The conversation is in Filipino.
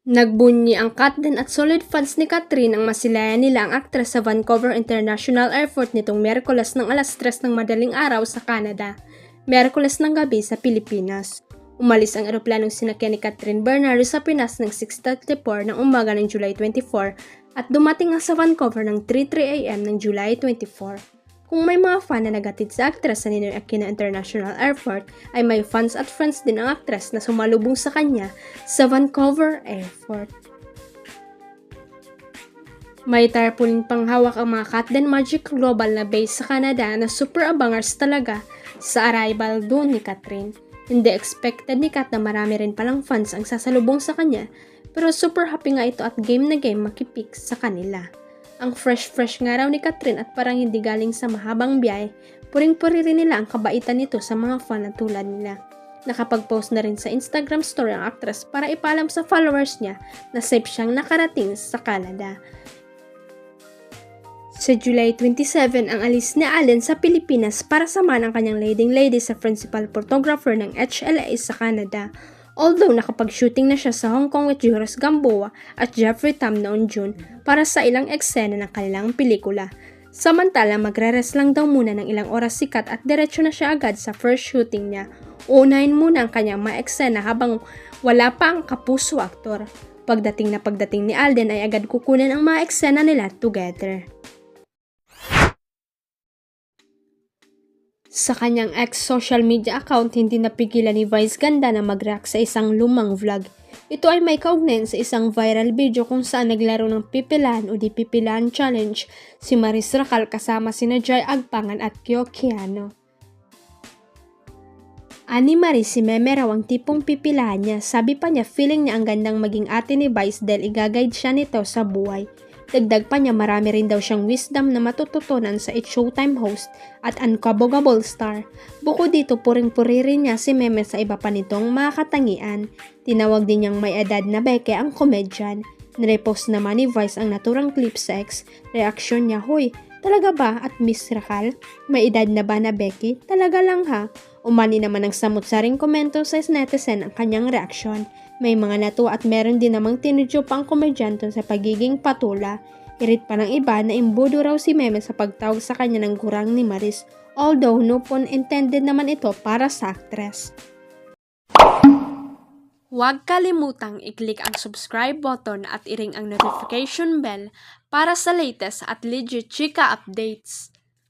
Nagbunyi ang Katden at solid fans ni Katrin ang masilayan nila ang aktres sa Vancouver International Airport nitong Miyerkules ng alas 3 ng madaling araw sa Canada, Miyerkules ng gabi sa Pilipinas. Umalis ang eroplanong sinakyan ni Katrin Bernardo sa Pinas ng 6:34 ng umaga ng July 24 at dumating nga sa Vancouver ng 3:03 AM ng July 24. Kung may mga fan na nagatid sa aktres sa Ninoy Aquino International Airport, ay may fans at friends din ang aktres na sumalubong sa kanya sa Vancouver Airport. May tarpaulin pang hawak ang mga Katden Magic Global na base sa Canada na super abangers talaga sa arrival doon ni Katrin. Hindi expected ni Kat na marami rin palang fans ang sasalubong sa kanya, pero super happy nga ito at game na game makipik sa kanila. Ang fresh nga raw ni Katrin at parang hindi galing sa mahabang biyahe, puring-puri rin nila ang kabaitan nito sa mga fan na tulad nila. Nakapag-post na rin sa Instagram story ang actress para ipaalam sa followers niya na safe siyang nakarating sa Canada. Sa July 27 ang alis ni Allen sa Pilipinas para samahan ang kanyang leading lady sa principal photographer ng HLA sa Canada. Although nakapag-shooting na siya sa Hong Kong with Joris Gamboa at Jeffrey Tam noong June para sa ilang eksena ng kanilang pelikula. Samantala, magre-rest lang daw muna ng ilang oras si Kat at diretso na siya agad sa first shooting niya. Uunahin muna ang kanyang mga eksena habang wala pa ang kapuso aktor. Pagdating ni Alden ay agad kukunin ang mga eksena nila together. Sa kanyang ex-social media account, hindi napigilan ni Vice Ganda na mag-react sa isang lumang vlog. Ito ay may kaugnayan sa isang viral video kung saan naglaro ng pipilahan o di pipilahan challenge si Maris Racal kasama sina Jai Agpangan at Kyo Kiano. Ani Maris, si Meme raw ang tipong pipilahan niya. Sabi pa niya feeling niya ang gandang maging ate ni Vice dahil igaguide siya nito sa buhay. Dagdag pa niya marami rin daw siyang wisdom na matututunan sa It's Showtime host at unkabogable star. Bukod dito, puring-puri rin niya si Meme sa iba pa nitong mga katangian. Tinawag din niyang may edad na Beke ang komedyan. Nirepost naman ni Vice ang naturang clip sa ex. Reaksyon niya, "Hoy, talaga ba at Miss Racal? May edad na ba na Becky? Talaga lang ha?" Umani naman ng samut-saring komento sa netizen ang kanyang reaksyon. May mga natuwa at meron din namang tinudyo pa ang komedyante sa pagiging patula. Irit pa ng iba na imbudo raw si Meme sa pagtawag sa kanya ng gurang ni Maris, although no pun intended naman ito para sa actress. Huwag kalimutang i-click ang subscribe button at i-ring ang notification bell para sa latest at legit chika updates.